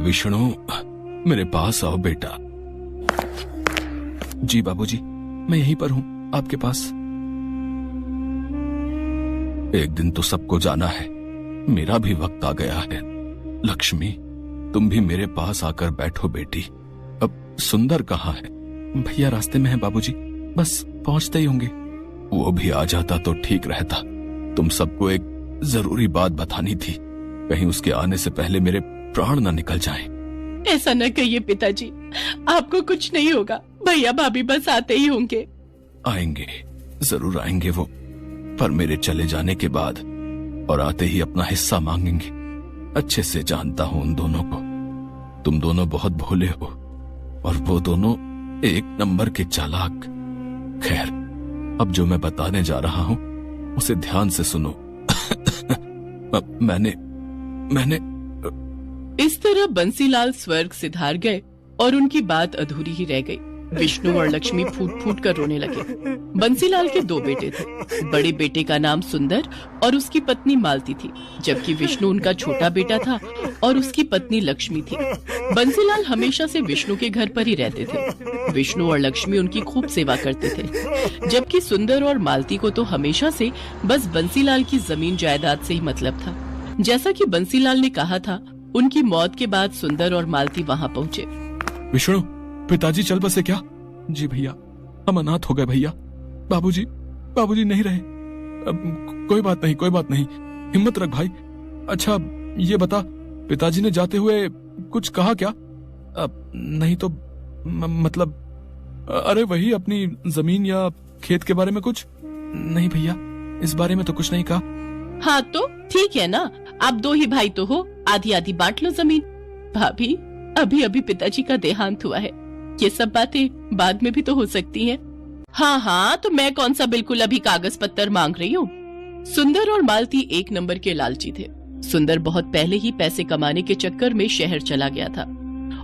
विष्णु, मेरे पास आओ बेटा। जी बाबूजी, मैं यहीं पर हूं आपके पास। एक दिन तो सबको जाना है, मेरा भी वक्त आ गया है। लक्ष्मी, तुम भी मेरे पास आकर बैठो बेटी। अब सुंदर कहाँ है? भैया रास्ते में है बाबूजी, बस पहुंचते ही होंगे। वो भी आ जाता तो ठीक रहता। तुम सबको एक जरूरी बात बतानी थी, कहीं उसके आने से पहले मेरे प्राण न निकल जाएं। ऐसा न कहिए पिताजी, आपको कुछ नहीं होगा। भैया भाभी बस आते ही होंगे। आएंगे, जरूर आएंगे वो, पर मेरे चले जाने के बाद और आते ही अपना हिस्सा मांगेंगे। अच्छे से जानता हूं उन दोनों को। तुम दोनों बहुत भोले हो और वो दोनों एक नंबर के चालाक। खैर, अब जो मैं बताने जा रहा हूं उसे ध्यान से सुनो। मैंने इस तरह बंसीलाल स्वर्ग सिधार गए और उनकी बात अधूरी ही रह गई। विष्णु और लक्ष्मी फूट फूट कर रोने लगे। बंसीलाल के दो बेटे थे। बड़े बेटे का नाम सुंदर और उसकी पत्नी मालती थी, जबकि विष्णु उनका छोटा बेटा था और उसकी पत्नी लक्ष्मी थी। बंसीलाल हमेशा से विष्णु के घर पर ही रहते थे। विष्णु और लक्ष्मी उनकी खूब सेवा करते थे, जबकि सुंदर और मालती को तो हमेशा से बस बंसीलाल की जमीन जायदाद से ही मतलब था। जैसा कि बंसीलाल ने कहा था, उनकी मौत के बाद सुंदर और मालती वहाँ पहुँचे। विष्णु, पिताजी चल बसे क्या? जी भैया, हम अनाथ हो गए भैया। बाबूजी नहीं रहे। कोई बात नहीं, हिम्मत रख भाई। अच्छा ये बता, पिताजी ने जाते हुए कुछ कहा क्या? नहीं तो मतलब, अरे वही अपनी जमीन या खेत के बारे में कुछ? नहीं भैया, इस बारे में तो कुछ नहीं कहा। हाँ तो ठीक है ना, आप दो ही भाई तो हो, आधी आधी बांट लो जमीन। भाभी, अभी अभी पिताजी का देहांत हुआ है, ये सब बातें बाद में भी तो हो सकती हैं। हाँ, तो मैं कौन सा बिल्कुल अभी कागज पत्तर मांग रही हूँ। सुंदर और मालती एक नंबर के लालची थे। सुंदर बहुत पहले ही पैसे कमाने के चक्कर में शहर चला गया था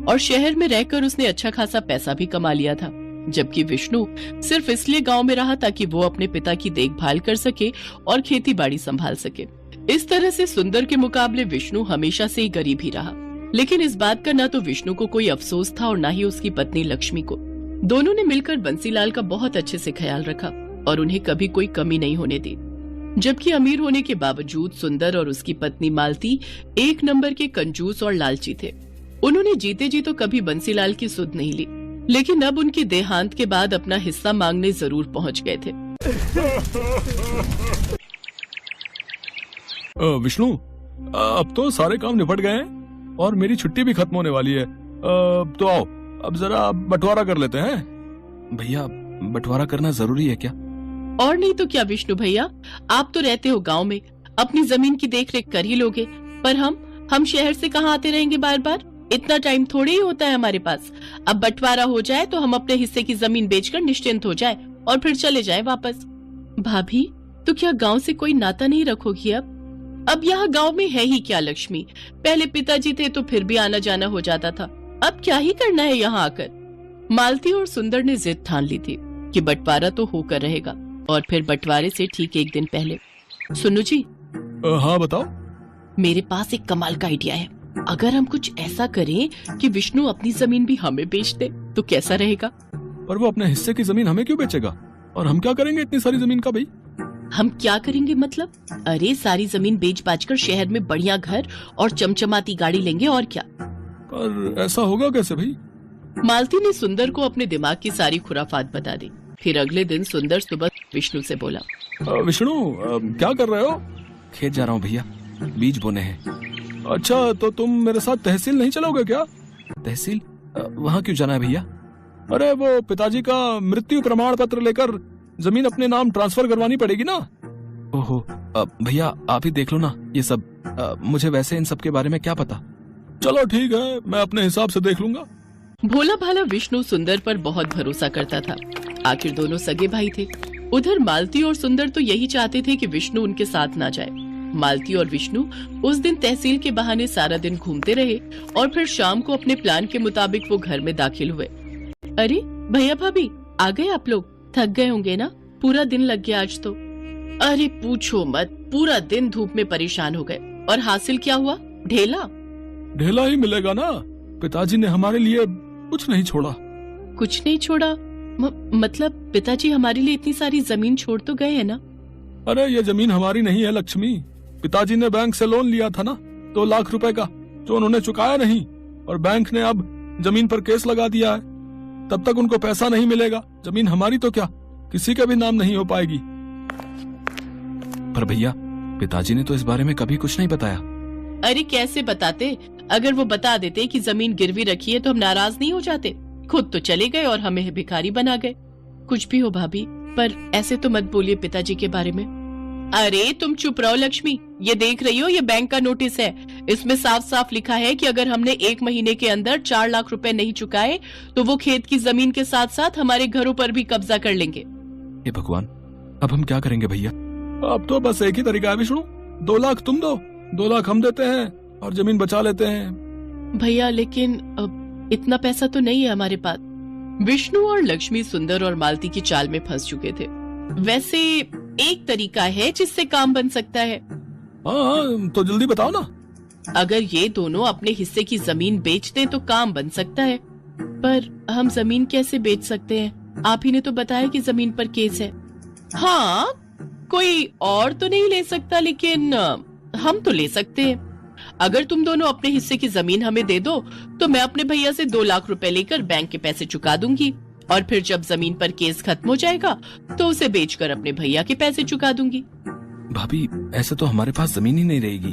और शहर में रहकर उसने अच्छा खासा पैसा भी कमा लिया था, जबकि विष्णु सिर्फ इसलिए गांव में रहा ताकि वो अपने पिता की देखभाल कर सके और खेती बाड़ी संभाल सके। इस तरह से सुंदर के मुकाबले विष्णु हमेशा से ही गरीब ही रहा। लेकिन इस बात का न तो विष्णु को कोई अफसोस था और न ही उसकी पत्नी लक्ष्मी को। दोनों ने मिलकर बंसीलाल का बहुत अच्छे से ख्याल रखा और उन्हें कभी कोई कमी नहीं होने दी। जबकि अमीर होने के बावजूद सुंदर और उसकी पत्नी मालती एक नंबर के कंजूस और लालची थे। उन्होंने जीते जी तो कभी बंसीलाल की सुध नहीं ली, लेकिन अब उनके देहांत के बाद अपना हिस्सा मांगने जरूर पहुंच गए थे। विष्णु, अब तो सारे काम निपट गए हैं और मेरी छुट्टी भी खत्म होने वाली है। तो आओ, अब जरा बंटवारा कर लेते हैं। भैया, बंटवारा करना जरूरी है क्या? और नहीं तो क्या विष्णु भैया, आप तो रहते हो गांव में, अपनी जमीन की देखरेख कर ही लोगे, पर हम शहर से कहाँ आते रहेंगे बार बार? इतना टाइम थोड़े ही होता है हमारे पास। अब बंटवारा हो जाए तो हम अपने हिस्से की जमीन बेचकर निश्चिंत हो जाए और फिर चले जाए वापस। भाभी, तो क्या गाँव से कोई नाता नहीं रखोगी? अब यहाँ गांव में है ही क्या लक्ष्मी? पहले पिताजी थे तो फिर भी आना जाना हो जाता था, अब क्या ही करना है यहाँ आकर? मालती और सुंदर ने जिद ठान ली थी कि बंटवारा तो होकर रहेगा। और फिर बंटवारे से ठीक एक दिन पहले, सुनो जी। हाँ बताओ। मेरे पास एक कमाल का आइडिया है। अगर हम कुछ ऐसा करें कि विष्णु अपनी जमीन भी हमें बेच दे तो कैसा रहेगा? पर वो अपने हिस्से की जमीन हमें क्यों बेचेगा? और हम क्या करेंगे इतनी सारी जमीन का भाई? हम क्या करेंगे मतलब? अरे सारी जमीन बेच बाच कर शहर में बढ़िया घर और चमचमाती गाड़ी लेंगे, और क्या। पर ऐसा होगा कैसे भाई? मालती ने सुंदर को अपने दिमाग की सारी खुराफात बता दी। फिर अगले दिन सुंदर सुबह विष्णु से बोला, विष्णु, क्या कर रहे हो? खेत जा रहा हूँ भैया, बीज बोने हैं। अच्छा, तो तुम मेरे साथ तहसील नहीं चलोगे क्या? तहसील? वहाँ क्यों जाना है भैया? अरे वो पिताजी का मृत्यु प्रमाण पत्र लेकर जमीन अपने नाम ट्रांसफर करवानी पड़ेगी ना। ओहो, भैया आप ही देख लो ना ये सब, मुझे वैसे इन सब के बारे में क्या पता। चलो ठीक है, मैं अपने हिसाब से देख लूंगा। भोला भाला विष्णु सुंदर पर बहुत भरोसा करता था। आखिर दोनों सगे भाई थे। उधर मालती और सुंदर तो यही चाहते थे कि विष्णु उनके साथ ना जाए। मालती और विष्णु उस दिन तहसील के बहाने सारा दिन घूमते रहे और फिर शाम को अपने प्लान के मुताबिक वो घर में दाखिल हुए। अरे भैया भाभी, आ गए आप लोग? थक गए होंगे ना, पूरा दिन लग गया आज तो। अरे पूछो मत, पूरा दिन धूप में परेशान हो गए। और हासिल क्या हुआ? ढेला? ढेला ही मिलेगा ना। पिताजी ने हमारे लिए कुछ नहीं छोड़ा। कुछ नहीं छोड़ा? मतलब पिताजी हमारे लिए इतनी सारी जमीन छोड़ तो गए हैं ना? अरे ये जमीन हमारी नहीं है लक्ष्मी। पिताजी ने बैंक से लोन लिया था ना 2 लाख रुपए का, जो उन्होंने चुकाया नहीं, और बैंक ने अब जमीन पर केस लगा दिया है। तब तक उनको पैसा नहीं मिलेगा। जमीन हमारी तो क्या, किसी के भी नाम नहीं हो पाएगी। पर भैया, पिताजी ने तो इस बारे में कभी कुछ नहीं बताया। अरे कैसे बताते? अगर वो बता देते कि जमीन गिरवी रखी है तो हम नाराज नहीं हो जाते? खुद तो चले गए और हमें भिखारी बना गए। कुछ भी हो भाभी, पर ऐसे तो मत बोलिए पिताजी के बारे में। अरे तुम चुप रहो लक्ष्मी। ये देख रही हो, ये बैंक का नोटिस है। इसमें साफ साफ लिखा है कि अगर हमने 1 महीने के अंदर 4 लाख रुपए नहीं चुकाए तो वो खेत की जमीन के साथ साथ हमारे घरों पर भी कब्जा कर लेंगे। हे भगवान, अब हम क्या करेंगे भैया? अब तो बस एक ही तरीका है विष्णु, 2 लाख तुम दो, 2 लाख हम देते हैं और जमीन बचा लेते हैं। भैया लेकिन इतना पैसा तो नहीं है हमारे पास। विष्णु और लक्ष्मी सुंदर और मालती की चाल में फंस चुके थे। वैसे एक तरीका है जिससे काम बन सकता है। हाँ, तो जल्दी बताओ ना। अगर ये दोनों अपने हिस्से की जमीन बेच दें तो काम बन सकता है। पर हम जमीन कैसे बेच सकते हैं? आप ही ने तो बताया कि जमीन पर केस है। हाँ, कोई और तो नहीं ले सकता, लेकिन हम तो ले सकते हैं। अगर तुम दोनों अपने हिस्से की जमीन हमें दे दो तो मैं अपने भैया से 2 लाख रुपए लेकर बैंक के पैसे चुका दूंगी, और फिर जब जमीन पर केस खत्म हो जाएगा तो उसे बेचकर अपने भैया के पैसे चुका दूंगी। भाभी, ऐसे तो हमारे पास जमीन ही नहीं रहेगी।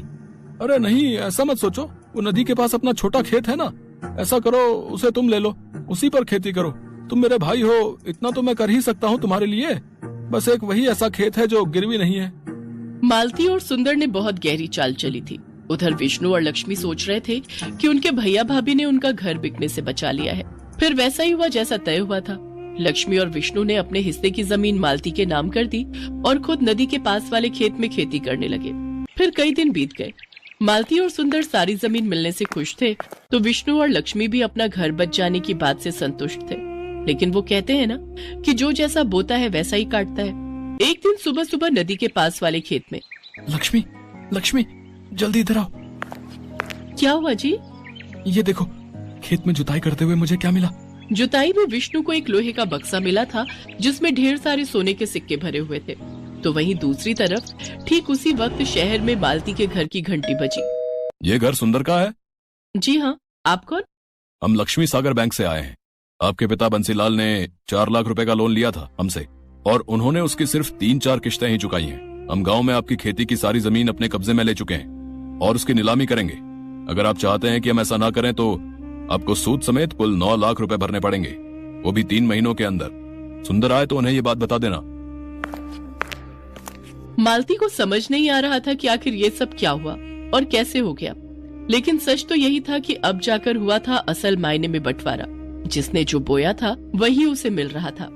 अरे नहीं, ऐसा मत सोचो। वो नदी के पास अपना छोटा खेत है ना, ऐसा करो उसे तुम ले लो, उसी पर खेती करो। तुम मेरे भाई हो, इतना तो मैं कर ही सकता हूँ तुम्हारे लिए। बस एक वही ऐसा खेत है जो गिरवी नहीं है। मालती और सुंदर ने बहुत गहरी चाल चली थी। उधर विष्णु और लक्ष्मी सोच रहे थे कि उनके भैया भाभी ने उनका घर बिकने से बचा लिया है। फिर वैसा ही हुआ जैसा तय हुआ था। लक्ष्मी और विष्णु ने अपने हिस्से की जमीन मालती के नाम कर दी और खुद नदी के पास वाले खेत में खेती करने लगे। फिर कई दिन बीत गए। मालती और सुंदर सारी जमीन मिलने से खुश थे, तो विष्णु और लक्ष्मी भी अपना घर बच जाने की बात से संतुष्ट थे। लेकिन वो कहते हैं ना कि जो जैसा बोता है वैसा ही काटता है। एक दिन सुबह सुबह नदी के पास वाले खेत में, लक्ष्मी, लक्ष्मी, जल्दी इधर आओ। क्या हुआ जी? ये देखो, खेत में जुताई करते हुए मुझे क्या मिला? जुताई में विष्णु को एक लोहे का बक्सा मिला था जिसमें ढेर सारे सोने के सिक्के भरे हुए थे। तो वहीं दूसरी तरफ ठीक उसी वक्त शहर में मालती के घर की घंटी बजी। ये घर सुंदर का है? जी हाँ, आप कौन? हम लक्ष्मी सागर बैंक से आए हैं। आपके पिता बंसीलाल ने 4 लाख रुपए का लोन लिया था हमसे, और उन्होंने उसकी सिर्फ 3-4 किश्तें ही चुकाई हैं। हम गांव में आपकी खेती की सारी जमीन अपने कब्जे में ले चुके हैं और उसकी नीलामी करेंगे। अगर आप चाहते हैं कि हम ऐसा ना करें तो आपको सूद समेत कुल 9 लाख रुपए भरने पड़ेंगे, वो भी 3 महीनों के अंदर। सुंदर आए तो उन्हें ये बात बता देना। मालती को समझ नहीं आ रहा था कि आखिर ये सब क्या हुआ और कैसे हो गया। लेकिन सच तो यही था कि अब जाकर हुआ था असल मायने में बंटवारा। जिसने जो बोया था वही उसे मिल रहा था।